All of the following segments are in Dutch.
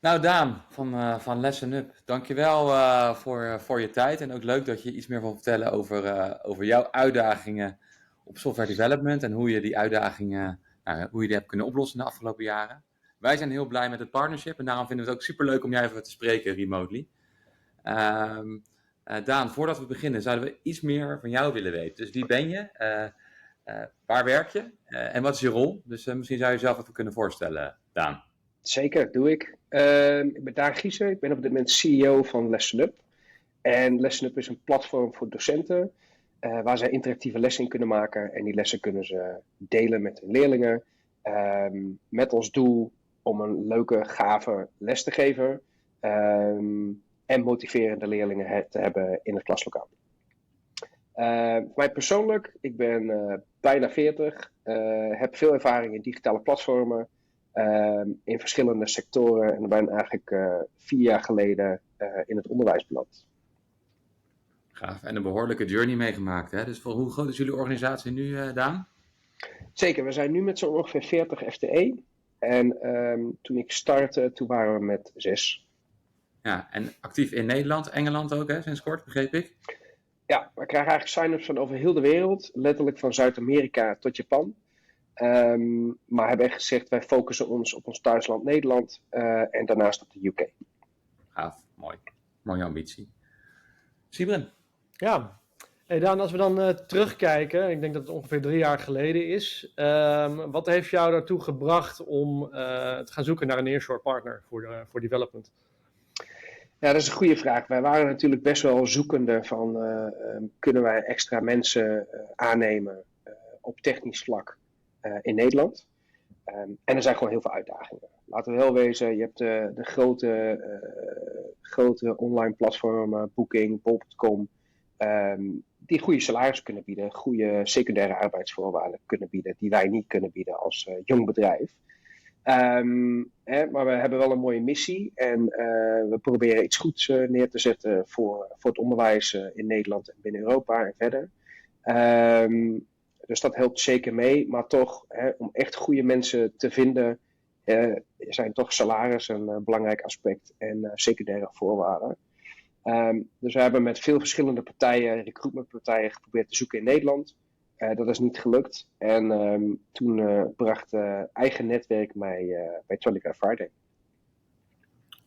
Nou, Daan van Lesson Up, dankjewel voor je tijd. En ook leuk dat je iets meer wil vertellen over jouw uitdagingen op software development en hoe je die uitdagingen, hoe je die hebt kunnen oplossen in de afgelopen jaren. Wij zijn heel blij met het partnership en daarom vinden we het ook superleuk om jij even te spreken remotely. Ehm, Daan, voordat we beginnen zouden we iets meer van jou willen weten. Dus wie ben je? Waar werk je? En wat is je rol? Dus misschien zou je jezelf even kunnen voorstellen, Daan. Zeker, doe ik. Ik ben Daan Gieser, ik ben op dit moment CEO van Lesson Up. En Lesson Up is een platform voor docenten waar zij interactieve lessen in kunnen maken. En die lessen kunnen ze delen met hun leerlingen. Met als doel om een leuke, gave les te geven. En motiverende leerlingen te hebben in het klaslokaal. Voor mij persoonlijk, ik ben bijna 40. Heb veel ervaring in digitale platformen. In verschillende sectoren. En ben eigenlijk 4 jaar geleden in het onderwijs beland. Gaaf. En een behoorlijke journey meegemaakt. Hè? Dus hoe groot is jullie organisatie nu, Daan? Zeker, we zijn nu met zo'n ongeveer 40 FTE. En toen ik startte, toen waren we met 6. Ja, en actief in Nederland, Engeland ook, hè, sinds kort, begreep ik? Ja, we krijgen eigenlijk sign-ups van over heel de wereld. Letterlijk van Zuid-Amerika tot Japan. Maar hebben echt gezegd, wij focussen ons op ons thuisland Nederland. En daarnaast op de UK. Gaaf, mooi. Mooie ambitie. Sybren? Ja, hey Daan, als we dan terugkijken, ik denk dat het ongeveer 3 jaar geleden is. Wat heeft jou daartoe gebracht om te gaan zoeken naar een nearshore partner voor development? Ja, dat is een goede vraag. Wij waren natuurlijk best wel zoekende van kunnen wij extra mensen aannemen op technisch vlak in Nederland. En er zijn gewoon heel veel uitdagingen. Laten we wel wezen, je hebt de grote online platformen, Booking, Bol.com, die goede salarissen kunnen bieden, goede secundaire arbeidsvoorwaarden kunnen bieden, die wij niet kunnen bieden als jong bedrijf. Maar we hebben wel een mooie missie en we proberen iets goeds neer te zetten voor het onderwijs in Nederland en binnen Europa en verder. Dus dat helpt zeker mee, maar toch, om echt goede mensen te vinden, zijn toch salaris een belangrijk aspect en secundaire voorwaarden. Dus we hebben met veel verschillende partijen, recruitmentpartijen, geprobeerd te zoeken in Nederland. Dat is niet gelukt. En toen bracht eigen netwerk mij bij Telegram Friday.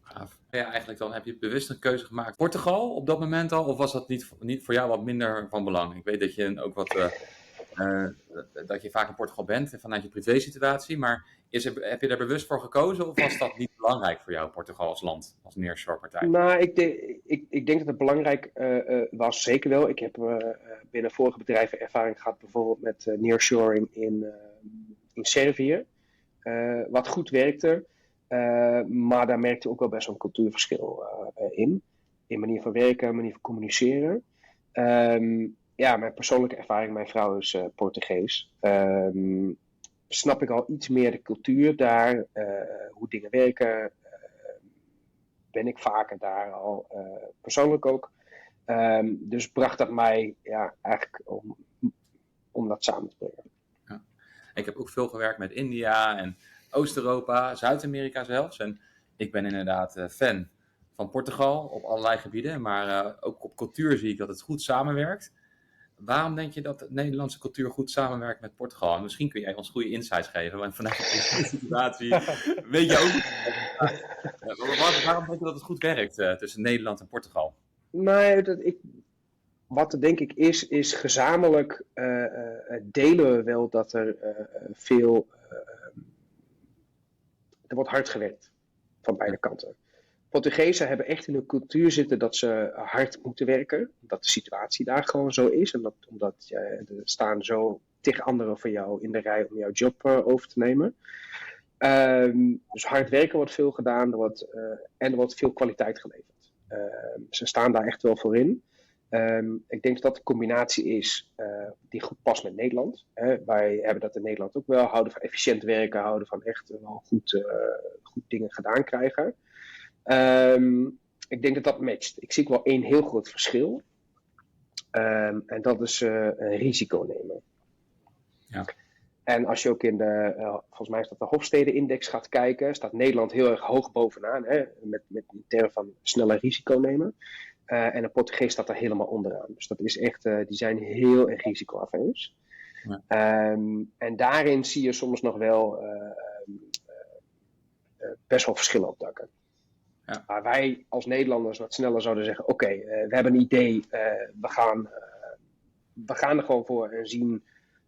Gaaf. Ja, eigenlijk dan heb je bewust een keuze gemaakt. Portugal op dat moment al, of was dat niet voor jou wat minder van belang? Ik weet dat je ook dat je vaak in Portugal bent vanuit je privésituatie, maar heb je daar bewust voor gekozen of was dat niet belangrijk voor jou, Portugal als land, als nearshore partij? Nou, ik denk dat het belangrijk was, zeker wel. Ik heb binnen vorige bedrijven ervaring gehad, bijvoorbeeld met nearshoring in Servië, wat goed werkte. Maar daar merkte ook wel best wel een cultuurverschil in manier van werken, manier van communiceren. Ja, mijn persoonlijke ervaring, mijn vrouw is Portugees. Snap ik al iets meer de cultuur daar, hoe dingen werken. Ben ik vaker daar al, persoonlijk ook. Dus bracht dat mij eigenlijk om dat samen te brengen. Ja. Ik heb ook veel gewerkt met India en Oost-Europa, Zuid-Amerika zelfs. En ik ben inderdaad fan van Portugal op allerlei gebieden, maar ook op cultuur zie ik dat het goed samenwerkt. Waarom denk je dat de Nederlandse cultuur goed samenwerkt met Portugal? En misschien kun jij ons goede insights geven, want vanuit de situatie weet je ook. Waarom denk je dat het goed werkt tussen Nederland en Portugal? Nee, wat er denk ik is gezamenlijk delen we wel dat er veel. Er wordt hard gewerkt van beide kanten. Portugezen hebben echt in hun cultuur zitten dat ze hard moeten werken. Dat de situatie daar gewoon zo is. En omdat er staan zo tegen anderen van jou in de rij om jouw job over te nemen. Dus hard werken wordt veel gedaan. Er wordt veel kwaliteit geleverd. Ze staan daar echt wel voor in. Ik denk dat dat de combinatie is die goed past met Nederland. Wij hebben dat in Nederland ook wel. Houden van efficiënt werken. Houden van echt wel goed dingen gedaan krijgen. Ik denk dat dat matcht. Ik zie ook wel één heel groot verschil. En dat is een risico nemen. Ja. En als je ook in volgens mij is dat de Hofstede-index gaat kijken, staat Nederland heel erg hoog bovenaan, hè, met in termen van sneller risico nemen. En de Portugees staat er helemaal onderaan. Dus dat is echt, die zijn heel erg risicoavees. Ja. En daarin zie je soms nog wel best wel verschillen opduiken. Ja. Maar wij als Nederlanders wat sneller zouden zeggen, oké, we hebben een idee, we gaan er gewoon voor en zien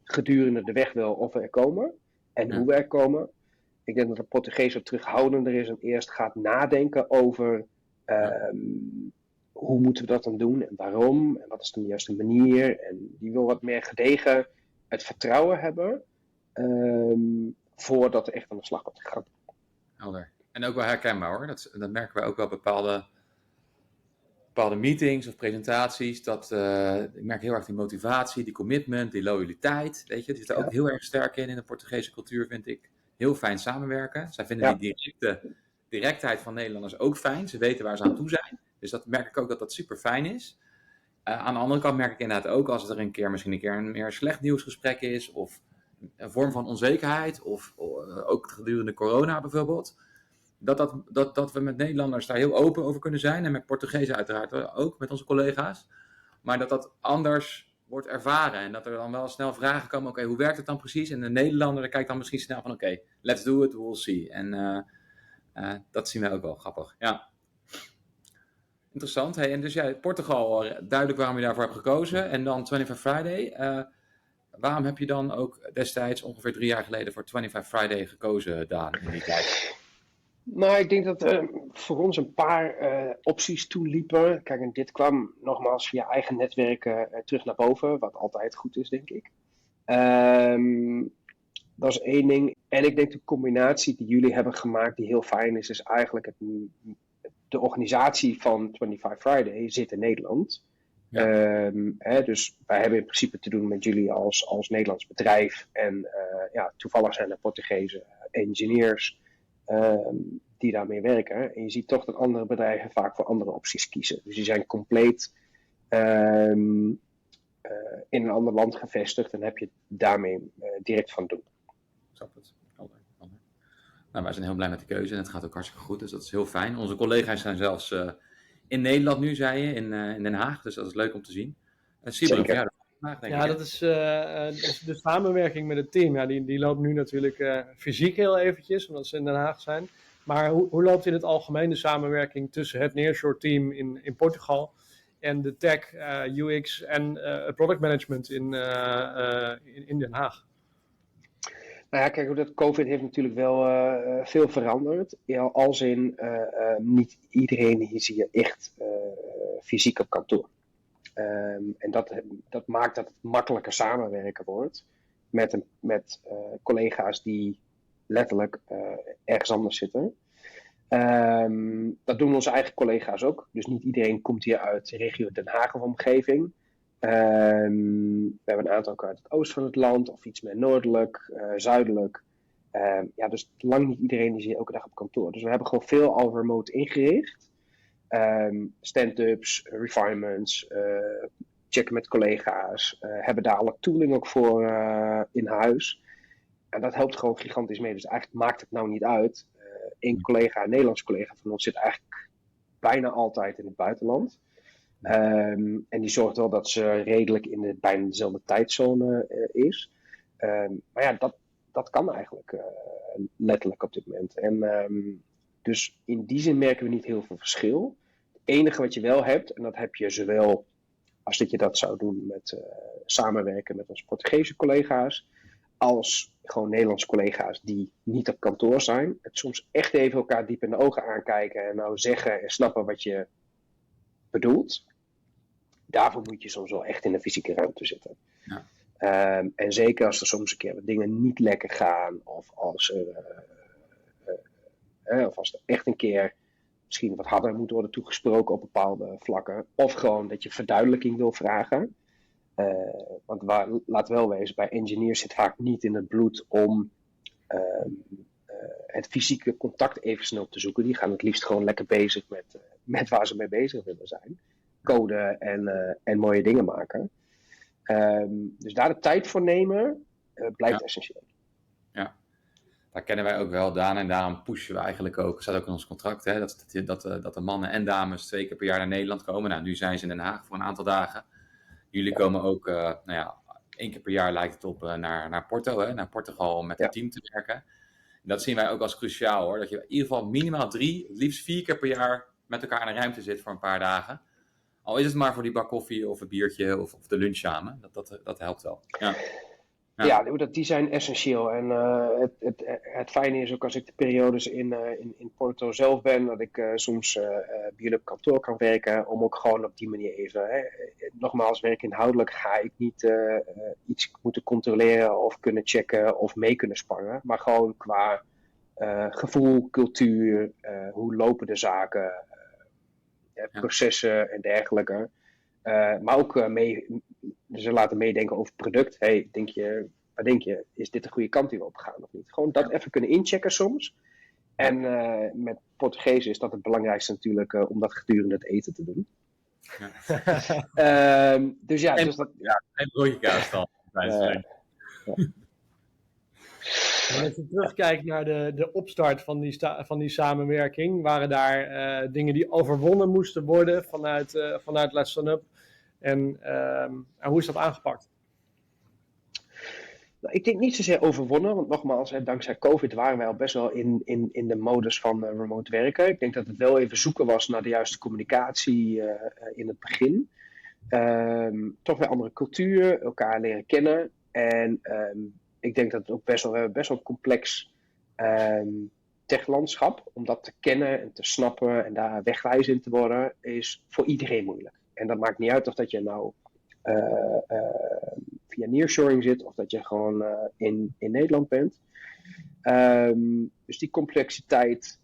gedurende de weg wel of we er komen en hoe we er komen. Ik denk dat de Portugees wat terughoudender is en eerst gaat nadenken over hoe moeten we dat dan doen en waarom en wat is de juiste manier. En die wil wat meer gedegen het vertrouwen hebben voordat er echt aan de slag wordt gegaan. Helder. En ook wel herkenbaar hoor. Dat merken we ook wel bepaalde meetings of presentaties. Ik merk heel erg die motivatie, die commitment, die loyaliteit. Weet je, die zit er ook heel erg sterk in de Portugese cultuur, vind ik. Heel fijn samenwerken. Zij vinden die directheid van Nederlanders ook fijn. Ze weten waar ze aan toe zijn. Dus dat merk ik ook dat super fijn is. Aan de andere kant merk ik inderdaad ook als er misschien een keer een meer slecht nieuwsgesprek is. Of een vorm van onzekerheid. Of ook gedurende corona bijvoorbeeld. Dat we met Nederlanders daar heel open over kunnen zijn. En met Portugezen uiteraard ook, met onze collega's. Maar dat dat wordt ervaren. En dat er dan wel snel vragen komen. Oké, hoe werkt het dan precies? En de Nederlander kijkt dan misschien snel van oké, let's do it, we'll see. En dat zien we ook wel, grappig. Ja. Interessant. Hey, en dus Portugal, duidelijk waarom je daarvoor hebt gekozen. En dan 25 Friday. Waarom heb je dan ook destijds, ongeveer 3 jaar geleden, voor 25 Friday gekozen, Daan, in die tijd? Nou, ik denk dat voor ons een paar opties toeliepen. Kijk, en dit kwam nogmaals via eigen netwerken terug naar boven, wat altijd goed is, denk ik. Dat is één ding. En ik denk de combinatie die jullie hebben gemaakt, die heel fijn is eigenlijk de organisatie van 25 Friday zit in Nederland. Ja. Dus wij hebben in principe te doen met jullie als Nederlands bedrijf. En toevallig zijn er Portugese engineers die daarmee werken. En je ziet toch dat andere bedrijven vaak voor andere opties kiezen. Dus die zijn compleet in een ander land gevestigd en heb je daarmee direct van doen. Snap het. Nou, wij zijn heel blij met de keuze en het gaat ook hartstikke goed, dus dat is heel fijn. Onze collega's zijn zelfs in Nederland nu, zei je, in Den Haag, dus dat is leuk om te zien. Zeker. Dat is de samenwerking met het team. Ja, die loopt nu natuurlijk fysiek heel eventjes, omdat ze in Den Haag zijn. Maar hoe loopt in het algemeen de samenwerking tussen het Nearshore team in Portugal en de tech, UX en product management in Den Haag? Nou ja, kijk, dat COVID heeft natuurlijk wel veel veranderd. Als in niet iedereen hier zie je echt fysiek op kantoor. En dat maakt dat het makkelijker samenwerken wordt met collega's die letterlijk ergens anders zitten. Dat doen onze eigen collega's ook. Dus niet iedereen komt hier uit de regio Den Haag of omgeving. We hebben een aantal ook uit het oosten van het land of iets meer noordelijk, zuidelijk. Dus lang niet iedereen is hier elke dag op kantoor. Dus we hebben gewoon veel al remote ingericht. Stand-ups, refinements, checken met collega's. Hebben daar alle tooling ook voor in huis. En dat helpt gewoon gigantisch mee. Dus eigenlijk maakt het nou niet uit. Een Nederlands collega van ons zit eigenlijk bijna altijd in het buitenland. En die zorgt wel dat ze redelijk in bijna dezelfde tijdzone is. Maar dat kan eigenlijk letterlijk op dit moment. En dus in die zin merken we niet heel veel verschil. Het enige wat je wel hebt, en dat heb je zowel als dat je dat zou doen met samenwerken met onze Portugese collega's, als gewoon Nederlandse collega's die niet op kantoor zijn. Het soms echt even elkaar diep in de ogen aankijken en nou zeggen en snappen wat je bedoelt. Daarvoor moet je soms wel echt in een fysieke ruimte zitten. Ja. En zeker als er soms een keer wat dingen niet lekker gaan, of als er echt een keer misschien wat harder moet worden toegesproken op bepaalde vlakken, of gewoon dat je verduidelijking wil vragen. Want laat wel wezen, bij engineers zit vaak niet in het bloed om het fysieke contact even snel te zoeken. Die gaan het liefst gewoon lekker bezig met waar ze mee bezig willen zijn. Coden en mooie dingen maken. Dus daar de tijd voor nemen blijft Ja. essentieel. Ja, daar kennen wij ook wel, Daan. En daarom pushen we eigenlijk ook, staat ook in ons contract, hè, dat de mannen en dames 2 keer per jaar naar Nederland komen. Nou, nu zijn ze in Den Haag voor een aantal dagen. Jullie komen ook, 1 keer per jaar lijkt het op naar Porto, hè, naar Portugal om met het team te werken. En dat zien wij ook als cruciaal hoor, dat je in ieder geval minimaal 3, het liefst 4 keer per jaar met elkaar in de ruimte zit voor een paar dagen. Al is het maar voor die bak koffie of het biertje of de lunch samen. Dat helpt wel. Ja. Ja, die zijn essentieel. En het fijne is ook als ik de periodes in Porto zelf ben, dat ik soms bij jullie op kantoor kan werken, om ook gewoon op die manier even, nogmaals, werkinhoudelijk ga ik niet iets moeten controleren of kunnen checken of mee kunnen sparren, maar gewoon qua gevoel, cultuur, hoe lopen de zaken, processen en dergelijke. Maar ook ze laten meedenken over het product. Hey, wat denk je? Is dit de goede kant die we op gaan of niet? Gewoon dat even kunnen inchecken soms. En met Portugezen is dat het belangrijkste natuurlijk om dat gedurende het eten te doen. Ja. Dus ja, en, dus dat... en broodje kaas dan. En als je terugkijkt naar de opstart van die samenwerking, waren daar dingen die overwonnen moesten worden vanuit Let's Stand Up? En hoe is dat aangepakt? Nou, ik denk niet zozeer overwonnen, want nogmaals, dankzij COVID waren wij al best wel in de modus van remote werken. Ik denk dat het wel even zoeken was naar de juiste communicatie in het begin. Toch weer andere cultuur, elkaar leren kennen. En ik denk dat het ook best wel complex techlandschap, om dat te kennen en te snappen en daar wegwijs in te worden, is voor iedereen moeilijk. En dat maakt niet uit of dat je nou via nearshoring zit of dat je gewoon in Nederland bent. Dus die complexiteit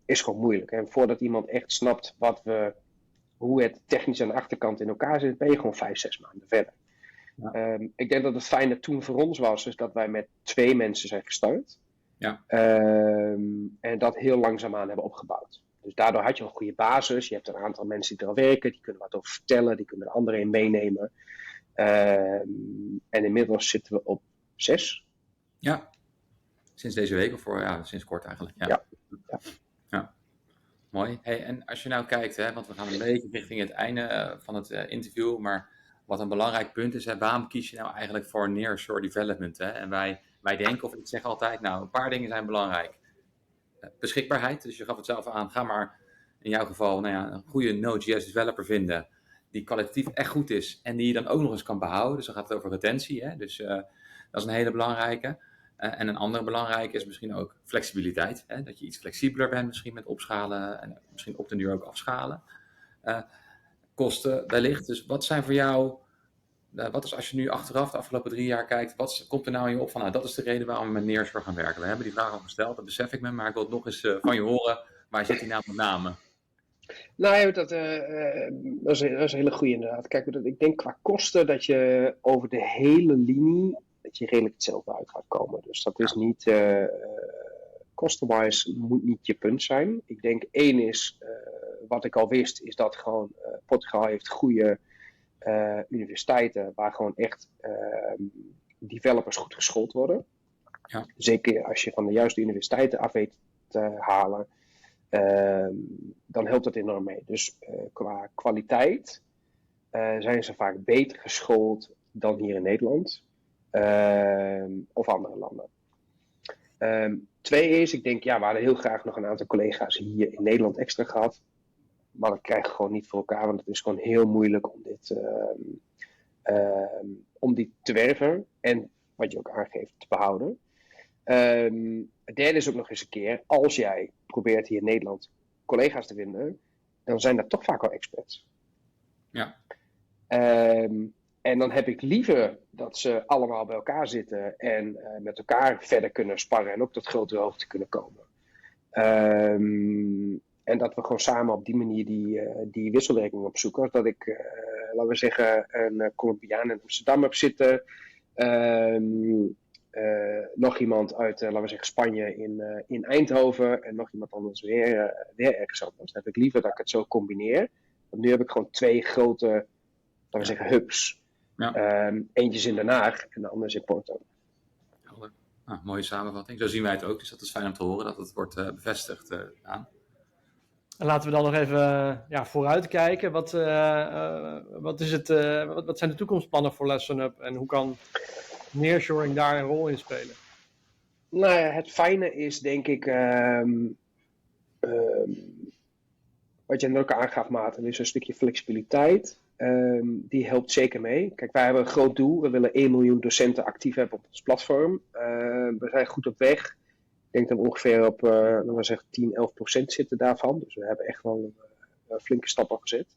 is gewoon moeilijk. En voordat iemand echt snapt hoe het technisch aan de achterkant in elkaar zit, ben je gewoon 5-6 maanden verder. Ja. Ik denk dat het fijne toen voor ons was, is dat wij met 2 mensen zijn gestart. Ja. En dat heel langzaamaan hebben opgebouwd. Dus daardoor had je een goede basis. Je hebt een aantal mensen die er al werken, die kunnen wat over vertellen, die kunnen de anderen in meenemen. En inmiddels zitten we op 6. Ja, sinds deze week of sinds kort eigenlijk. Ja. Mooi. Hey, en als je nou kijkt, want we gaan een beetje richting het einde van het interview, maar wat een belangrijk punt is, waarom kies je nou eigenlijk voor nearshore development? En wij denken, of ik zeg altijd, nou, een paar dingen zijn belangrijk. Beschikbaarheid, dus je gaf het zelf aan, ga maar in jouw geval een goede Node.js developer vinden, die kwalitatief echt goed is en die je dan ook nog eens kan behouden. Dus dan gaat het over retentie, dus dat is een hele belangrijke. En een andere belangrijke is misschien ook flexibiliteit. Dat je iets flexibeler bent misschien met opschalen en misschien op den duur ook afschalen. Kosten wellicht. Dus wat zijn voor jou, wat is als je nu achteraf de afgelopen 3 jaar kijkt, wat komt er nou in je op van, dat is de reden waarom we met nearshore gaan werken. We hebben die vraag al gesteld, dat besef ik me, maar ik wil het nog eens van je horen. Waar zit die nou met name? Nou ja, dat is een hele goede inderdaad. Kijk, ik denk qua kosten dat je over de hele linie, dat je redelijk hetzelfde uit gaat komen. Dus dat is niet, kostenwise moet niet je punt zijn. Ik denk 1 is, wat ik al wist, is dat gewoon Portugal heeft goede universiteiten waar gewoon echt developers goed geschoold worden. Ja. Zeker als je van de juiste universiteiten af weet te halen. Dan helpt dat enorm mee. Dus qua kwaliteit zijn ze vaak beter geschoold dan hier in Nederland of andere landen. 2 is, ik denk, we hadden heel graag nog een aantal collega's hier in Nederland extra gehad. Maar dat krijgen we gewoon niet voor elkaar, want het is gewoon heel moeilijk om dit te werven en, wat je ook aangeeft, te behouden. Het derde is ook nog eens een keer, als jij probeert hier in Nederland collega's te vinden, dan zijn dat toch vaak wel experts. Ja. En dan heb ik liever dat ze allemaal bij elkaar zitten en met elkaar verder kunnen sparren en ook tot grotere hoogte kunnen komen. En dat we gewoon samen op die manier die wisselwerking opzoeken. Als dat ik, laten we zeggen, een Colombiaan in Amsterdam heb zitten. Nog iemand uit, laten we zeggen, Spanje in Eindhoven. En nog iemand anders weer ergens anders. Dan heb ik liever dat ik het zo combineer. Want nu heb ik gewoon 2 grote, laten we zeggen, hubs. Ja. Eentje is in Den Haag en de andere is in Porto. Helder. Nou, mooie samenvatting. Zo zien wij het ook. Dus dat is fijn om te horen dat het wordt bevestigd aan. En laten we dan nog even vooruitkijken. Wat zijn de toekomstplannen voor LessonUp en hoe kan nearshoring daar een rol in spelen? Nou ja, het fijne is denk ik, wat je net ook aangaf, Maarten, is een stukje flexibiliteit. Die helpt zeker mee. Kijk, wij hebben een groot doel. We willen 1 miljoen docenten actief hebben op ons platform. We zijn goed op weg. Ik denk dat we ongeveer op 10-11% zitten daarvan. Dus we hebben echt wel een flinke stap al gezet.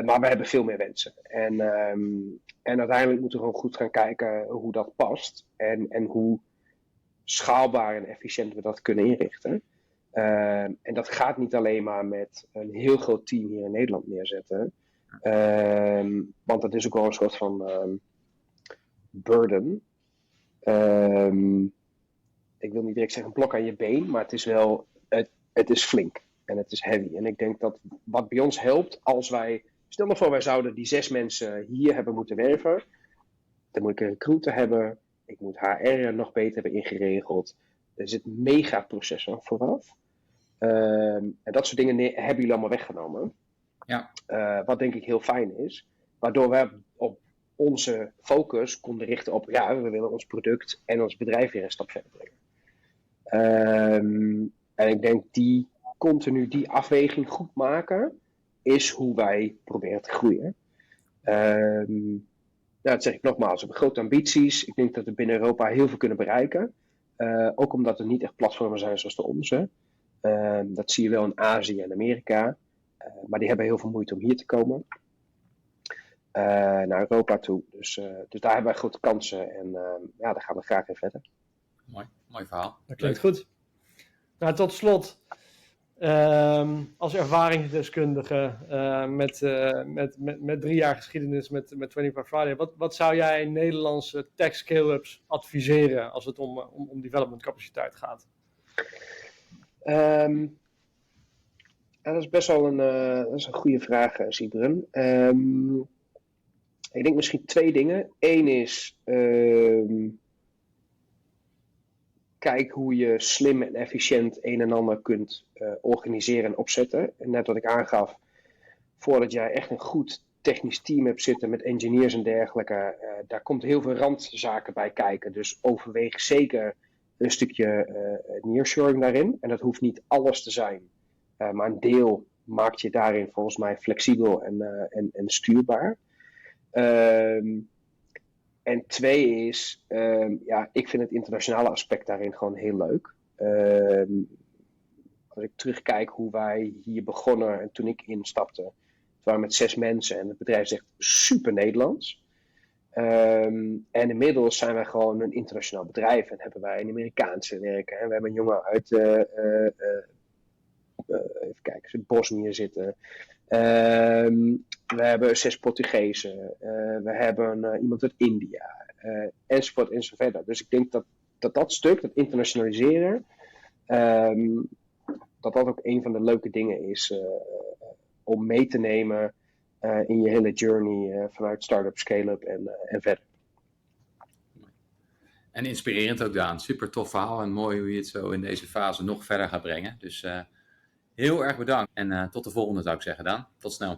Maar we hebben veel meer wensen. En uiteindelijk moeten we gewoon goed gaan kijken hoe dat past. En hoe schaalbaar en efficiënt we dat kunnen inrichten. En dat gaat niet alleen maar met een heel groot team hier in Nederland neerzetten. Want dat is ook wel een soort van burden. Ik wil niet direct zeggen een blok aan je been, maar het is wel, het is flink en het is heavy. En ik denk dat wat bij ons helpt, als wij, stel nou voor wij zouden die 6 mensen hier hebben moeten werven, dan moet ik een recruiter hebben, ik moet HR nog beter hebben ingeregeld. Er zit een mega proces aan vooraf. En dat soort dingen hebben jullie allemaal weggenomen. Ja. Wat denk ik heel fijn is. Waardoor we op onze focus konden richten op, ja, we willen ons product en ons bedrijf weer een stap verder brengen. En ik denk continu die afweging goed maken, is hoe wij proberen te groeien. Dat zeg ik nogmaals, we hebben grote ambities. Ik denk dat we binnen Europa heel veel kunnen bereiken. Ook omdat er niet echt platformen zijn zoals de onze. Dat zie je wel in Azië en Amerika. Maar die hebben heel veel moeite om hier te komen. Naar Europa toe. Dus daar hebben wij grote kansen. En daar gaan we graag in verder. Mooi verhaal. Dat klinkt goed. Nou, tot slot. Als ervaringsdeskundige met 3 jaar geschiedenis met 25 Friday. Wat zou jij Nederlandse tech scale-ups adviseren als het om development capaciteit gaat? Dat is best wel een goede vraag, Sibrun. Ik denk misschien 2 dingen. 1 is, kijk hoe je slim en efficiënt een en ander kunt organiseren en opzetten. En net wat ik aangaf, voordat jij echt een goed technisch team hebt zitten met engineers en dergelijke, daar komt heel veel randzaken bij kijken. Dus overweeg zeker een stukje nearshoring daarin. En dat hoeft niet alles te zijn. Maar een deel maakt je daarin volgens mij flexibel en stuurbaar. En 2 is, ik vind het internationale aspect daarin gewoon heel leuk. Als ik terugkijk hoe wij hier begonnen en toen ik instapte, het waren met 6 mensen en het bedrijf is echt super Nederlands. En inmiddels zijn wij gewoon een internationaal bedrijf en hebben wij een Amerikaanse werken. We hebben een jongen uit even kijken, Bosnië zitten. We hebben 6 Portugezen. We hebben iemand uit India. Enzovoort en zo verder. Dus ik denk dat stuk, dat internationaliseren, dat ook een van de leuke dingen is om mee te nemen in je hele journey vanuit start-up, scale-up en verder. En inspirerend ook, Daan. Super tof verhaal en mooi hoe je het zo in deze fase nog verder gaat brengen. Dus heel erg bedankt en tot de volgende zou ik zeggen, Daan. Tot snel.